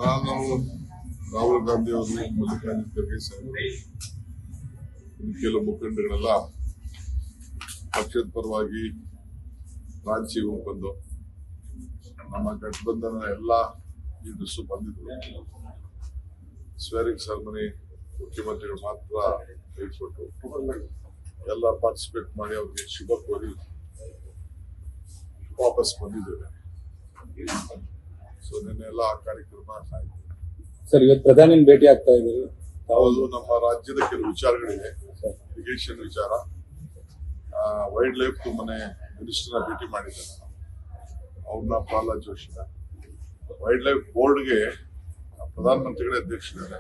ನಾನು ರಾಹುಲ್ ಗಾಂಧಿ ಅವರು ಮಲ್ಲಿಕಾರ್ಜುನ ಖರ್ಗೆ ಕೆಲವು ಮುಖಂಡಗಳೆಲ್ಲ ಪಕ್ಷದ ಪರವಾಗಿ ರಾಂಚಿ ಬಂದು ನಮ್ಮ ಗಠಬಂಧನ ಎಲ್ಲ ಲೀಡರ್ಸ್ ಬಂದಿದ್ರು. ಸ್ವೇರಿಂಗ್ ಸೆರೆಮನಿ ಮುಖ್ಯಮಂತ್ರಿಗಳು ಮಾತ್ರ ಹೇಳ್ಕೊಟ್ಟು ಎಲ್ಲ ಪಾರ್ಟಿಸಿಪೇಟ್ ಮಾಡಿ ಅವ್ರಿಗೆ ಶುಭ ಕೋರಿ ವಾಪಸ್ ಬಂದಿದ್ದೇವೆ. ಸೊ ನಿನ್ನೆಲ್ಲ ಆ ಕಾರ್ಯಕ್ರಮ ಆಯ್ತು. ಸರ್, ಇವತ್ತು ಪ್ರಧಾನಿ ಭೇಟಿ ಆಗ್ತಾ ಇದ್ದೀರಿ. ಹೌದು, ನಮ್ಮ ರಾಜ್ಯದ ಕೆಲವು ವಿಚಾರಗಳಿವೆ. ಇರಿಗೇಷನ್ ವಿಚಾರ, ವೈಲ್ಡ್ ಲೈಫ್ ಮನೆ ಮಿನಿಸ್ಟರ್ನ ಭೇಟಿ ಮಾಡಿದ್ದೆ ನಾನು. ಅವ್ರನ್ನ ಪ್ರಹ್ಲಾದ್ ಜೋಶಿನ ವೈಲ್ಡ್ ಲೈಫ್ ಬೋರ್ಡ್ಗೆ ಪ್ರಧಾನಮಂತ್ರಿಗಳೇ ಅಧ್ಯಕ್ಷರಿದ್ದಾರೆ.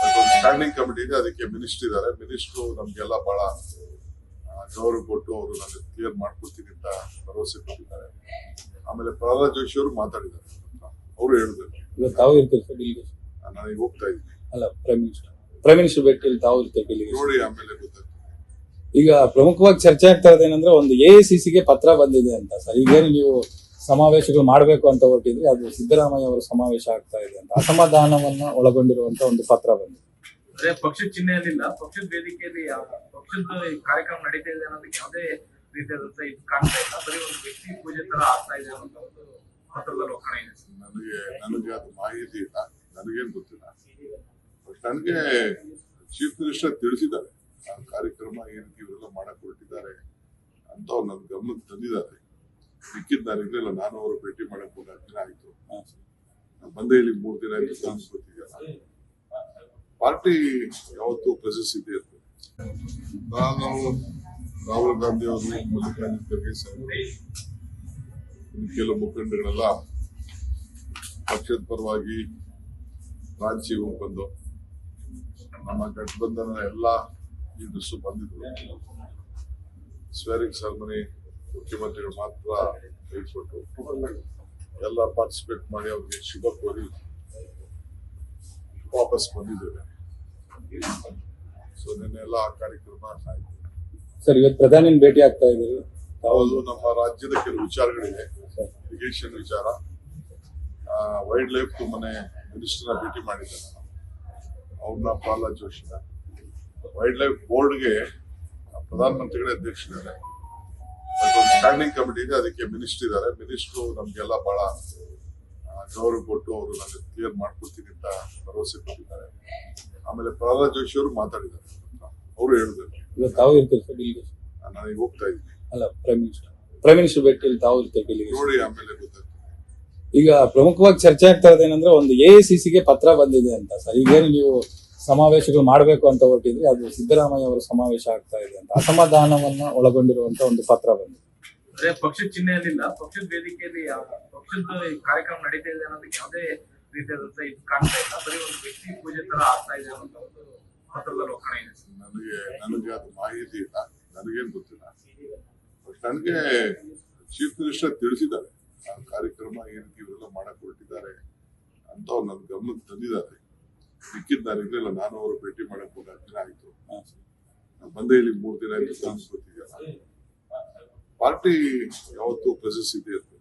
ಅದೊಂದು ಸ್ಟ್ಯಾಂಡಿಂಗ್ ಕಮಿಟಿ ಇದೆ, ಅದಕ್ಕೆ ಮಿನಿಸ್ಟರ್ ಇದ್ದಾರೆ. ಮಿನಿಸ್ಟ್ರು ನಮ್ಗೆಲ್ಲ ಬಹಳ ಗೌರವ ಕೊಟ್ಟು ಅವರು ನನಗೆ ಕ್ಲಿಯರ್ ಮಾಡ್ಕೊಡ್ತೀನಿ ಅಂತ ಭರವಸೆ ಕೊಟ್ಟಿದ್ದಾರೆ. ಆಮೇಲೆ ಪ್ರಹ್ಲಾದ್ ಜೋಶಿ ಅವರು ಮಾತಾಡಿದ್ದಾರೆ. ಅವರು ಹೇಳಿದ್ರು ತಾವು ಇರ್ತೀರಿ ಸರ್ ಡೆಲ್ಲಿಗೆ? ನನಗೆ ಹೋಗ್ತಾ ಇದ್ದೀನಿ. ಅಲ್ಲ, ಪ್ರೈಮ್ ಮಿನಿಸ್ಟರ್ ಭೇಟಿಯಲ್ಲಿ ತಾವು ಇರ್ತೀರಿ ಡೆಲ್ಲಿಗೆ? ನೋಡಿ, ಆಮೇಲೆ ಗೊತ್ತಾಗ್ತದೆ. ಈಗ ಪ್ರಮುಖವಾಗಿ ಚರ್ಚೆ ಆಗ್ತಾ ಇರೋದೇನಂದ್ರೆ ಒಂದು AICCಗೆ ಪತ್ರ ಬಂದಿದೆ ಅಂತ ಸರ್. ಈಗೇನು ನೀವು ಸಮಾವೇಶಗಳು ಮಾಡಬೇಕು ಅಂತ ಹೊರಟಿದ್ರಿ, ಅದು ಸಿದ್ದರಾಮಯ್ಯ ಅವರ ಸಮಾವೇಶ ಆಗ್ತಾ ಇದೆ ಅಂತ ಅಸಮಾಧಾನವನ್ನ ಒಳಗೊಂಡಿರುವಂತ ಒಂದು ಪತ್ರ ಬಂದಿದೆ. ಅದೇ ಪಕ್ಷದ ಚಿಹ್ನೆಯಲ್ಲಿಲ್ಲ, ಪಕ್ಷದ ವೇದಿಕೆಯಲ್ಲಿ ಪಕ್ಷದ ಕಾರ್ಯಕ್ರಮ ನಡೀತಾ ಇದೆ ಅನ್ನೋದಕ್ಕೆ ಯಾವುದೇ ರೀತಿಯಾದಂತ ಇದು ಕಾಣ್ತಾ ಇಲ್ಲ. ಬರೀ ಒಂದು ವ್ಯಕ್ತಿ ಪೂಜೆ ತರ ಆಗ್ತಾ ಇದೆ ಅನ್ನೋ ಒಂದು ಪತ್ರದಲ್ಲಿ ಒಕ್ಕಣೆ ಇದೆ. ನನಗೆ ಅದು ಮಾಹಿತಿ ಇಲ್ಲ, ನನಗೇನು ಗೊತ್ತಿಲ್ಲ. ಬಟ್ ನನಗೆ ಚೀಫ್ ಮಿನಿಸ್ಟರ್ ತಿಳಿಸಿದ್ದಾರೆ ಆ ಕಾರ್ಯಕ್ರಮ ಏನಕ್ಕೆ ಇವರೆಲ್ಲ ಮಾಡಕ್ ಹೊರಟಿದ್ದಾರೆ ಅಂತ ಅವ್ರು ನನ್ನ ಗಮನಕ್ಕೆ ತಂದಿದ್ದಾರೆ. ಸಿಕ್ಕಿದ್ ನಾನು ಇರಲಿಲ್ಲ, ನಾನು ಅವರು ಭೇಟಿ ಮಾಡಕ್ 4 ದಿನ ಆಯ್ತು. ಬಂದೆ ಇಲ್ಲಿ 3 ದಿನ ಆಯ್ತು. ನಾನು ಗೊತ್ತಿದೆಯಲ್ಲ, ಪಾರ್ಟಿ ಯಾವತ್ತೂ ಪ್ರೆಸೆನ್ಸ್ ಇದ್ದೇ ಇರ್ತದೆ. ನಾನು ರಾಹುಲ್ ಗಾಂಧಿ ಅವರು ಮಲ್ಲಿಕಾರ್ಜುನ ಖರ್ಗೆ ಕೆಲವು ಮುಖಂಡಗಳೆಲ್ಲ ಪಕ್ಷದ ಪರವಾಗಿ ರಾಂಚಿ ಬಂದು ನಮ್ಮ ಗಠಬಂಧನ ಎಲ್ಲ ಲೀಡರ್ಸ್ ಬಂದಿದ್ರು. ಸ್ವೇರಿಂಗ್ ಸೆರೆಮನಿ ಮುಖ್ಯಮಂತ್ರಿಗಳು ಮಾತ್ರ ಹೇಳ್ಕೊಟ್ಟು ಎಲ್ಲ ಪಾರ್ಟಿಸಿಪೇಟ್ ಮಾಡಿ ಅವ್ರಿಗೆ ಶುಭ ಕೋರಿ ವಾಪಸ್ ಬಂದಿದ್ದೇವೆ. ಸೊ ನಿನ್ನೆಲ್ಲ ಆ ಕಾರ್ಯಕ್ರಮ ಆಯ್ತು. ಸರ್, ಇವತ್ತು ಪ್ರಧಾನಿ ಭೇಟಿ ಆಗ್ತಾ ಇದ್ದೀರಿ. ಹೌದು, ನಮ್ಮ ರಾಜ್ಯದ ಕೆಲವು ವಿಚಾರಗಳಿವೆ. ಇರಿಗೇಷನ್ ವಿಚಾರ, ವೈಲ್ಡ್ ಲೈಫ್ ಮನೆ ಮಿನಿಸ್ಟರ್ನ ಭೇಟಿ ಮಾಡಿದ್ದೆ ನಾನು. ಅವ್ರನ್ನ ಪ್ರಹ್ಲಾದ್ ಜೋಶಿನ ವೈಲ್ಡ್ ಲೈಫ್ ಬೋರ್ಡ್ಗೆ ಪ್ರಧಾನಮಂತ್ರಿಗಳೇ ಅಧ್ಯಕ್ಷರಿದ್ದಾರೆ. ಅದೊಂದು ಸ್ಟ್ಯಾಂಡಿಂಗ್ ಕಮಿಟಿ ಇದೆ, ಅದಕ್ಕೆ ಮಿನಿಸ್ಟರ್ ಇದ್ದಾರೆ. ಮಿನಿಸ್ಟ್ರು ನಮ್ಗೆಲ್ಲ ಬಹಳ ಗೌರವ ಕೊಟ್ಟು ಅವರು ನನಗೆ ಕ್ಲಿಯರ್ ಮಾಡ್ಕೊಡ್ತೀನಿ ಅಂತ ಭರವಸೆ ಕೊಟ್ಟಿದ್ದಾರೆ. ಆಮೇಲೆ ಪ್ರಹ್ಲಾದ್ ಜೋಶಿ ಅವರು ಮಾತಾಡಿದ್ದಾರೆ. ಅವರು ಹೇಳಿದ್ರು ತಾವು ಇರ್ತೀರಿ ಸರ್ ಡೆಲ್ಲಿಗೆ? ನನಗೆ ಹೋಗ್ತಾ ಇದ್ದೀನಿ. ಅಲ್ಲ, ಪ್ರೈಮ್ ಮಿನಿಸ್ಟರ್ ಭೇಟಿಯಲ್ಲಿ ತಾವು ಇರ್ತೀರಿ ಡೆಲ್ಲಿಗೆ? ನೋಡಿ, ಆಮೇಲೆ ಗೊತ್ತಾಗ್ತದೆ. ಈಗ ಪ್ರಮುಖವಾಗಿ ಚರ್ಚೆ ಆಗ್ತಾ ಇರೋದೇನಂದ್ರೆ ಒಂದು AICCಗೆ ಪತ್ರ ಬಂದಿದೆ ಅಂತ ಸರ್. ಈಗೇನು ನೀವು ಸಮಾವೇಶಗಳು ಮಾಡಬೇಕು ಅಂತ ಹೊರಟಿದ್ರಿ, ಅದು ಸಿದ್ದರಾಮಯ್ಯ ಅವರ ಸಮಾವೇಶ ಆಗ್ತಾ ಇದೆ ಅಂತ ಅಸಮಾಧಾನವನ್ನ ಒಳಗೊಂಡಿರುವಂತ ಒಂದು ಪತ್ರ ಬಂದಿದೆ. ಅದೇ ಪಕ್ಷದ ಚಿಹ್ನೆಯಲ್ಲಿಲ್ಲ, ಪಕ್ಷದ ವೇದಿಕೆಯಲ್ಲಿ ಪಕ್ಷದ ಕಾರ್ಯಕ್ರಮ ನಡೀತಾ ಇದೆ ಅನ್ನೋದಕ್ಕೆ ಯಾವುದೇ ರೀತಿಯಾದಂತ ಇದು ಕಾಣ್ತಾ ಇಲ್ಲ. ಬರೀ ಒಂದು ವ್ಯಕ್ತಿ ಪೂಜೆ ತರ ಆಗ್ತಾ ಇದೆ ಅನ್ನೋ ಒಂದು ಪತ್ರದಲ್ಲಿ ಒಕ್ಕಣೆ ಇದೆ. ನನಗೆ ಅದು ಮಾಹಿತಿ ಇಲ್ಲ, ನನಗೇನು ಗೊತ್ತಿಲ್ಲ. ಬಟ್ ನನಗೆ ಚೀಫ್ ಮಿನಿಸ್ಟರ್ ತಿಳಿಸಿದ್ದಾರೆ ಆ ಕಾರ್ಯಕ್ರಮ ಏನಕ್ಕೆ ಇವರೆಲ್ಲ ಮಾಡಕ್ ಹೊರಟಿದ್ದಾರೆ ಅಂತ ಅವ್ರು ನನ್ನ ಗಮನಕ್ಕೆ ತಂದಿದ್ದಾರೆ. ಸಿಕ್ಕಿದ್ ನಾನು ಇರಲಿಲ್ಲ, ನಾನು ಅವರು ಭೇಟಿ ಮಾಡಕ್ 4 ದಿನ ಆಯ್ತು. ಬಂದೆ ಇಲ್ಲಿ 3 ದಿನ ಆಯ್ತು. ನಾನು ಗೊತ್ತಿದೆಯಲ್ಲ, ಪಾರ್ಟಿ ಯಾವತ್ತೂ ಪ್ರೆಸೆನ್ಸ್ ಇದ್ದೇ ಇರ್ತದೆ.